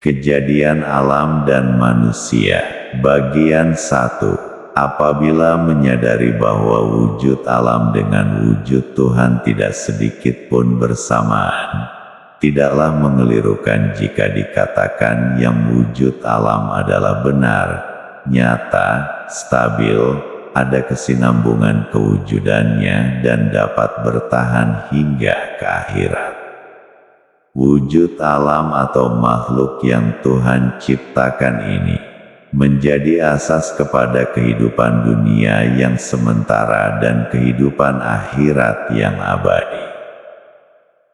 Kejadian alam dan manusia, bagian 1. Apabila menyadari bahwa wujud alam dengan wujud Tuhan tidak sedikit pun bersamaan, tidaklah mengelirukan jika dikatakan yang wujud alam adalah benar, nyata, stabil, ada kesinambungan kewujudannya dan dapat bertahan hingga ke akhirat. Wujud alam atau makhluk yang Tuhan ciptakan ini menjadi asas kepada kehidupan dunia yang sementara dan kehidupan akhirat yang abadi.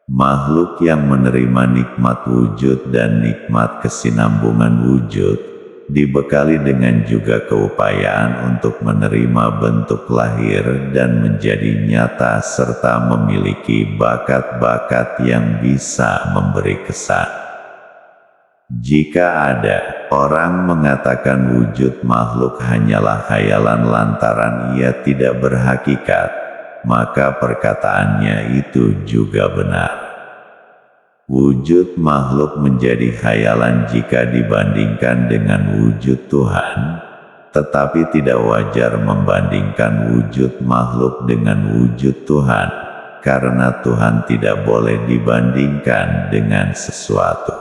Makhluk yang menerima nikmat wujud dan nikmat kesinambungan wujud dibekali dengan juga keupayaan untuk menerima bentuk lahir dan menjadi nyata serta memiliki bakat-bakat yang bisa memberi kesan. Jika ada orang mengatakan wujud makhluk hanyalah khayalan lantaran ia tidak berhakikat, maka perkataannya itu juga benar. Wujud makhluk menjadi khayalan jika dibandingkan dengan wujud Tuhan, tetapi tidak wajar membandingkan wujud makhluk dengan wujud Tuhan, karena Tuhan tidak boleh dibandingkan dengan sesuatu.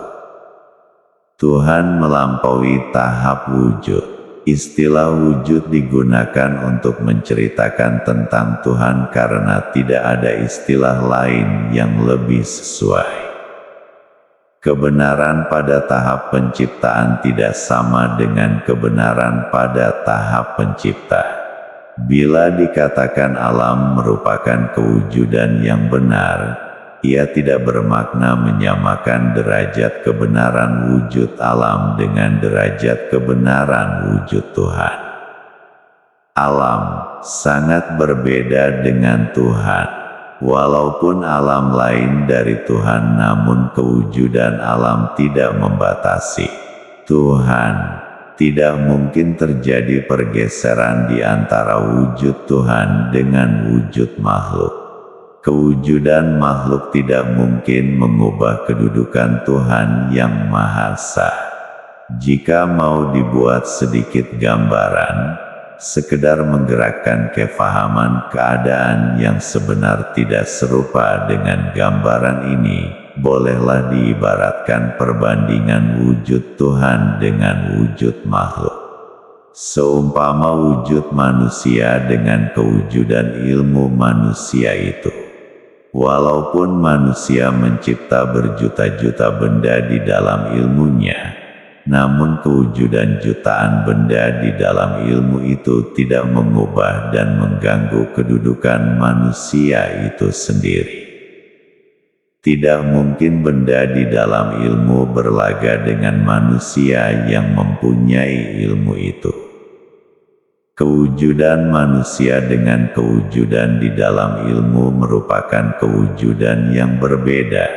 Tuhan melampaui tahap wujud. Istilah wujud digunakan untuk menceritakan tentang Tuhan karena tidak ada istilah lain yang lebih sesuai. Kebenaran pada tahap penciptaan tidak sama dengan kebenaran pada tahap pencipta. Bila dikatakan alam merupakan kewujudan yang benar, ia tidak bermakna menyamakan derajat kebenaran wujud alam dengan derajat kebenaran wujud Tuhan. Alam sangat berbeda dengan Tuhan. Walaupun alam lain dari Tuhan, namun kewujudan alam tidak membatasi Tuhan. Tidak mungkin terjadi pergeseran di antara wujud Tuhan dengan wujud makhluk. Kewujudan makhluk tidak mungkin mengubah kedudukan Tuhan yang Maha Esa. Jika mau dibuat sedikit gambaran, sekedar menggerakkan kefahaman keadaan yang sebenar tidak serupa dengan gambaran ini, bolehlah diibaratkan perbandingan wujud Tuhan dengan wujud makhluk. Seumpama wujud manusia dengan kewujudan ilmu manusia itu. Walaupun manusia mencipta berjuta-juta benda di dalam ilmunya, namun kewujudan jutaan benda di dalam ilmu itu tidak mengubah dan mengganggu kedudukan manusia itu sendiri. Tidak mungkin benda di dalam ilmu berlaga dengan manusia yang mempunyai ilmu itu. Kewujudan manusia dengan kewujudan di dalam ilmu merupakan kewujudan yang berbeda,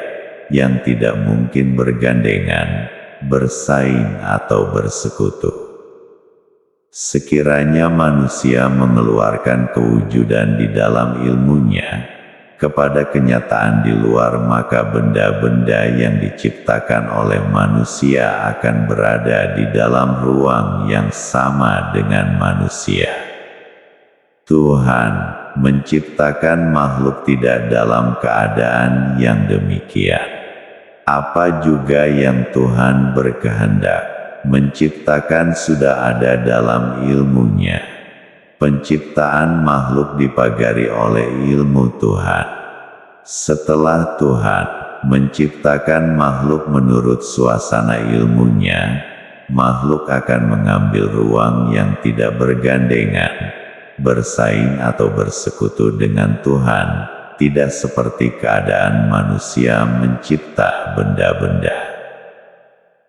yang tidak mungkin bergandengan, bersaing atau bersekutu. Sekiranya manusia mengeluarkan kewujudan di dalam ilmunya kepada kenyataan di luar, maka benda-benda yang diciptakan oleh manusia akan berada di dalam ruang yang sama dengan manusia. Tuhan menciptakan makhluk tidak dalam keadaan yang demikian. Apa juga yang Tuhan berkehendak menciptakan sudah ada dalam ilmunya. Penciptaan makhluk dipagari oleh ilmu Tuhan. Setelah Tuhan menciptakan makhluk menurut suasana ilmunya, makhluk akan mengambil ruang yang tidak bergandengan, bersaing atau bersekutu dengan Tuhan. Tidak seperti keadaan manusia mencipta benda-benda.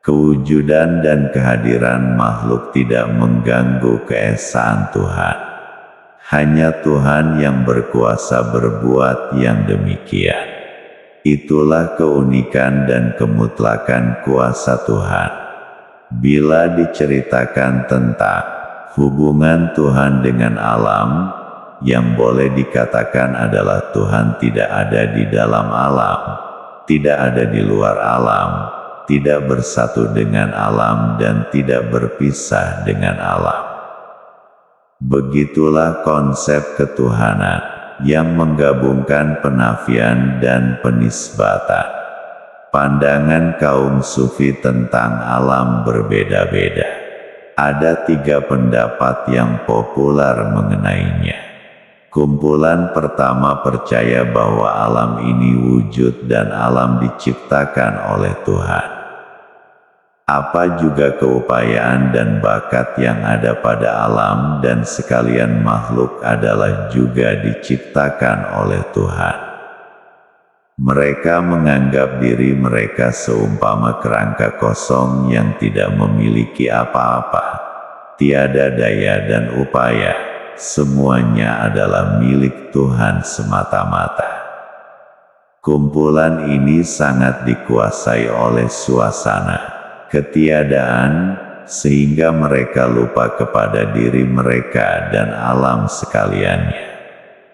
Kewujudan dan kehadiran makhluk tidak mengganggu keesaan Tuhan. Hanya Tuhan yang berkuasa berbuat yang demikian. Itulah keunikan dan kemutlakan kuasa Tuhan. Bila diceritakan tentang hubungan Tuhan dengan alam, yang boleh dikatakan adalah Tuhan tidak ada di dalam alam, tidak ada di luar alam, tidak bersatu dengan alam dan tidak berpisah dengan alam. Begitulah konsep ketuhanan yang menggabungkan penafian dan penisbatan. Pandangan kaum sufi tentang alam berbeda-beda. Ada 3 pendapat yang populer mengenainya. Kumpulan pertama percaya bahwa alam ini wujud dan alam diciptakan oleh Tuhan. Apa juga keupayaan dan bakat yang ada pada alam dan sekalian makhluk adalah juga diciptakan oleh Tuhan. Mereka menganggap diri mereka seumpama kerangka kosong yang tidak memiliki apa-apa, tiada daya dan upaya. Semuanya adalah milik Tuhan semata-mata. Kumpulan ini sangat dikuasai oleh suasana ketiadaan, sehingga mereka lupa kepada diri mereka dan alam sekaliannya.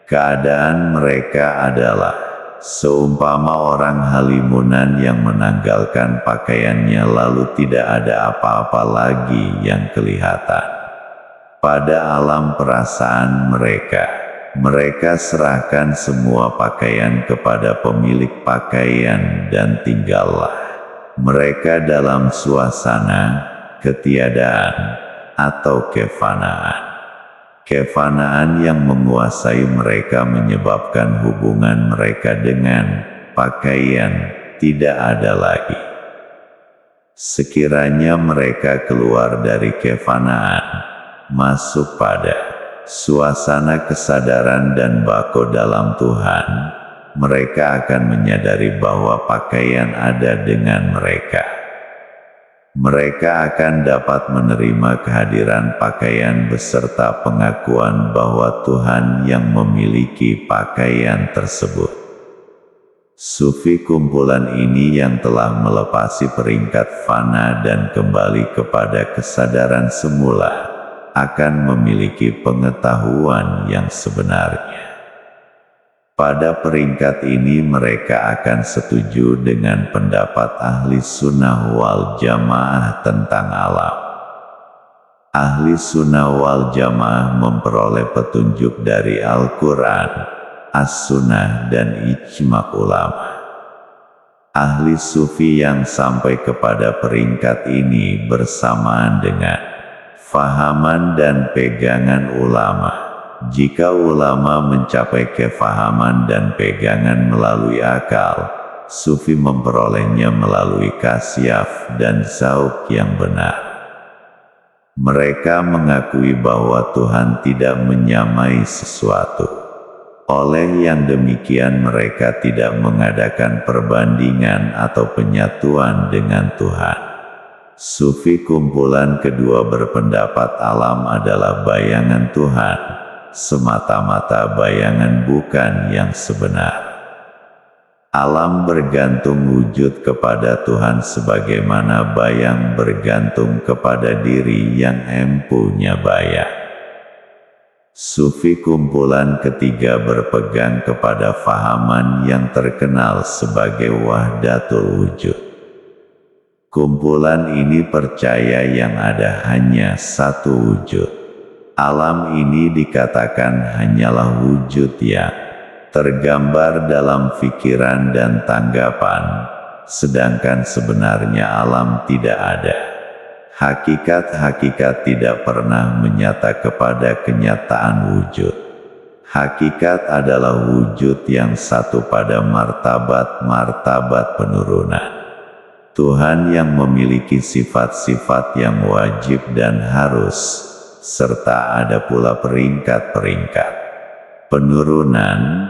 Keadaan mereka adalah seumpama orang halimunan yang menanggalkan pakaiannya lalu tidak ada apa-apa lagi yang kelihatan. Pada alam perasaan mereka serahkan semua pakaian kepada pemilik pakaian dan tinggallah mereka dalam suasana ketiadaan atau kefanaan. Kefanaan yang menguasai mereka menyebabkan hubungan mereka dengan pakaian tidak ada lagi. Sekiranya mereka keluar dari kefanaan, masuk pada suasana kesadaran dan bako dalam Tuhan, mereka akan menyadari bahwa pakaian ada dengan mereka. Mereka akan dapat menerima kehadiran pakaian beserta pengakuan bahwa Tuhan yang memiliki pakaian tersebut. Sufi kumpulan ini yang telah melepasi peringkat fana dan kembali kepada kesadaran semula, akan memiliki pengetahuan yang sebenarnya. Pada peringkat ini mereka akan setuju dengan pendapat ahli sunnah wal jamaah tentang alam. Ahli sunnah wal jamaah memperoleh petunjuk dari Al-Quran, As-Sunnah dan ijma' ulama. Ahli sufi yang sampai kepada peringkat ini bersamaan dengan fahaman dan pegangan ulama. Jika ulama mencapai kefahaman dan pegangan melalui akal, sufi memperolehnya melalui kasyaf dan zauq yang benar. Mereka mengakui bahwa Tuhan tidak menyamai sesuatu. Oleh yang demikian mereka tidak mengadakan perbandingan atau penyatuan dengan Tuhan. Sufi kumpulan kedua berpendapat alam adalah bayangan Tuhan, semata-mata bayangan bukan yang sebenar. Alam bergantung wujud kepada Tuhan sebagaimana bayang bergantung kepada diri yang empunya bayang. Sufi kumpulan ketiga berpegang kepada fahaman yang terkenal sebagai wahdatul wujud. Kumpulan ini percaya yang ada hanya satu wujud. Alam ini dikatakan hanyalah wujud yang tergambar dalam pikiran dan tanggapan, sedangkan sebenarnya alam tidak ada. Hakikat-hakikat tidak pernah menyata kepada kenyataan wujud. Hakikat adalah wujud yang satu pada martabat-martabat penurunan. Tuhan yang memiliki sifat-sifat yang wajib dan harus, serta ada pula peringkat-peringkat penurunan,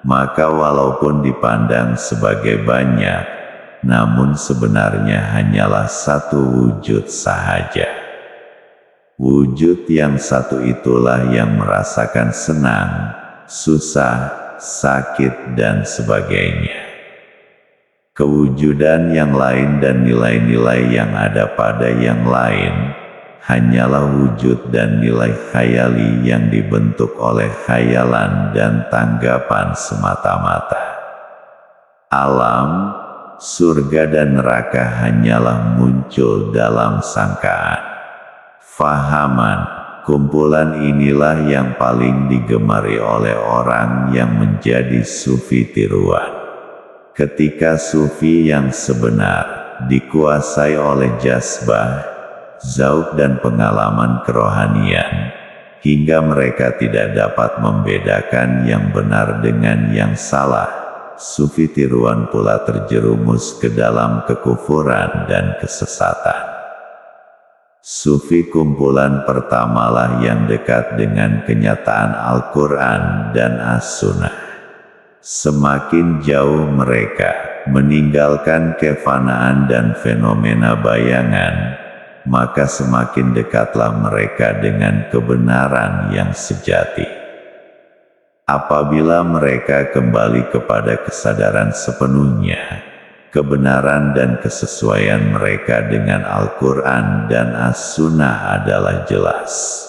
maka walaupun dipandang sebagai banyak, namun sebenarnya hanyalah satu wujud sahaja. Wujud yang satu itulah yang merasakan senang, susah, sakit dan sebagainya. Kewujudan yang lain dan nilai-nilai yang ada pada yang lain, hanyalah wujud dan nilai khayali yang dibentuk oleh khayalan dan tanggapan semata-mata. Alam, surga dan neraka hanyalah muncul dalam sangkaan. Fahaman, kumpulan inilah yang paling digemari oleh orang yang menjadi sufi tiruan. Ketika sufi yang sebenar dikuasai oleh jazbah, zauq dan pengalaman kerohanian, hingga mereka tidak dapat membedakan yang benar dengan yang salah, sufi tiruan pula terjerumus ke dalam kekufuran dan kesesatan. Sufi kumpulan pertamalah yang dekat dengan kenyataan Al-Quran dan As-Sunnah. Semakin jauh mereka meninggalkan kefanaan dan fenomena bayangan, maka semakin dekatlah mereka dengan kebenaran yang sejati. Apabila mereka kembali kepada kesadaran sepenuhnya, kebenaran dan kesesuaian mereka dengan Al-Quran dan As-Sunnah adalah jelas.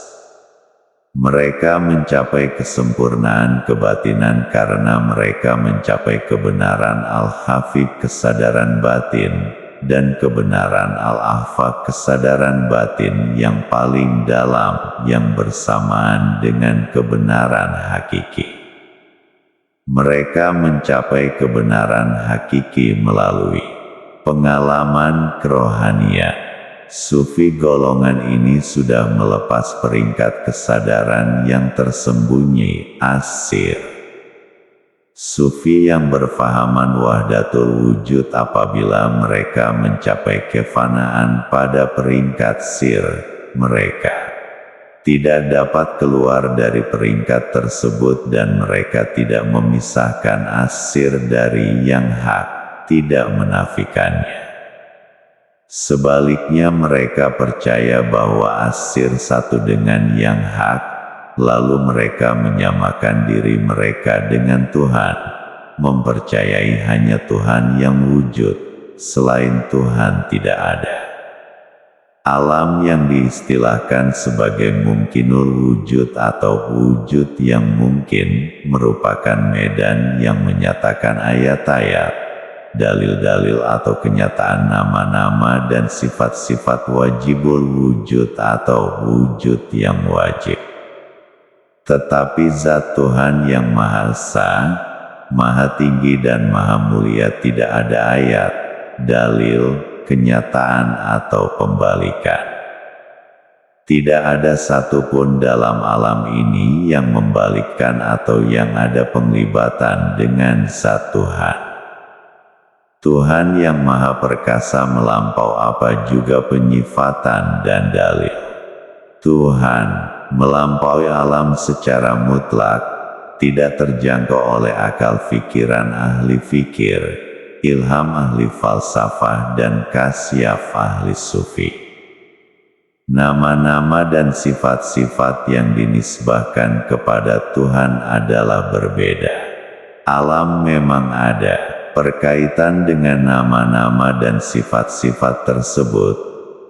Mereka mencapai kesempurnaan kebatinan karena mereka mencapai kebenaran Al-Hafiq kesadaran batin, dan kebenaran Al-Ahfaq kesadaran batin yang paling dalam yang bersamaan dengan kebenaran hakiki. Mereka mencapai kebenaran hakiki melalui pengalaman kerohanian. Sufi golongan ini sudah melepas peringkat kesadaran yang tersembunyi, asir. Sufi yang berfahaman wahdatul wujud apabila mereka mencapai kefanaan pada peringkat sir, mereka tidak dapat keluar dari peringkat tersebut dan mereka tidak memisahkan asir dari yang hak, tidak menafikannya. Sebaliknya mereka percaya bahwa asir satu dengan yang hak, lalu mereka menyamakan diri mereka dengan Tuhan, mempercayai hanya Tuhan yang wujud, selain Tuhan tidak ada. Alam yang diistilahkan sebagai mungkinul wujud atau wujud yang mungkin, merupakan medan yang menyatakan ayat-ayat, dalil-dalil atau kenyataan nama-nama dan sifat-sifat wajibul wujud atau wujud yang wajib. Tetapi zat Tuhan yang Maha Esa, Maha Tinggi dan Maha Mulia tidak ada ayat, dalil, kenyataan atau pembalikan. Tidak ada satupun dalam alam ini yang membalikkan atau yang ada penglibatan dengan zat Tuhan. Tuhan yang Maha Perkasa melampau apa juga penyifatan dan dalil. Tuhan melampaui alam secara mutlak, tidak terjangkau oleh akal fikiran ahli fikir, ilham ahli falsafah dan kasyaf ahli sufi. Nama-nama dan sifat-sifat yang dinisbahkan kepada Tuhan adalah berbeda. Alam memang ada perkaitan dengan nama-nama dan sifat-sifat tersebut,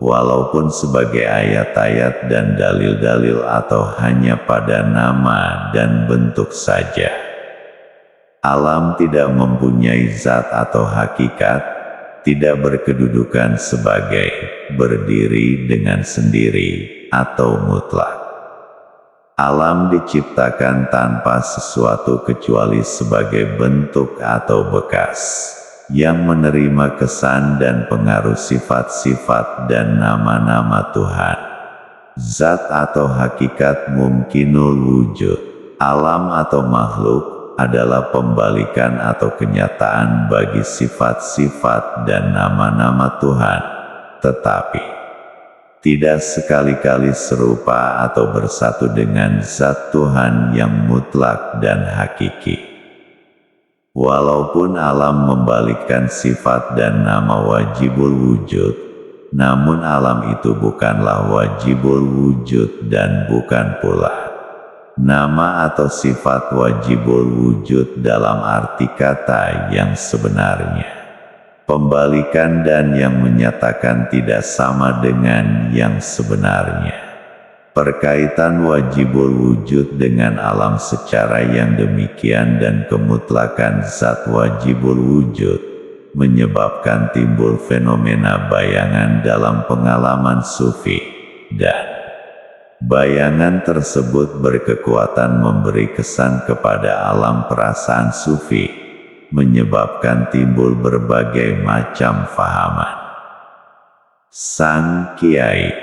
walaupun sebagai ayat-ayat dan dalil-dalil atau hanya pada nama dan bentuk saja. Alam tidak mempunyai zat atau hakikat, tidak berkedudukan sebagai berdiri dengan sendiri atau mutlak. Alam diciptakan tanpa sesuatu kecuali sebagai bentuk atau bekas yang menerima kesan dan pengaruh sifat-sifat dan nama-nama Tuhan. Zat atau hakikat mungkinul wujud, alam atau makhluk, adalah pembalikan atau kenyataan bagi sifat-sifat dan nama-nama Tuhan, tetapi tidak sekali-kali serupa atau bersatu dengan zat Tuhan yang mutlak dan hakiki. Walaupun alam membalikkan sifat dan nama wajibul wujud, namun alam itu bukanlah wajibul wujud dan bukan pula nama atau sifat wajibul wujud dalam arti kata yang sebenarnya. Pembalikan dan yang menyatakan tidak sama dengan yang sebenarnya. Perkaitan wajibul wujud dengan alam secara yang demikian dan kemutlakan zat wajibul wujud menyebabkan timbul fenomena bayangan dalam pengalaman sufi, dan bayangan tersebut berkekuatan memberi kesan kepada alam perasaan sufi, menyebabkan timbul berbagai macam fahaman. Sang Kiai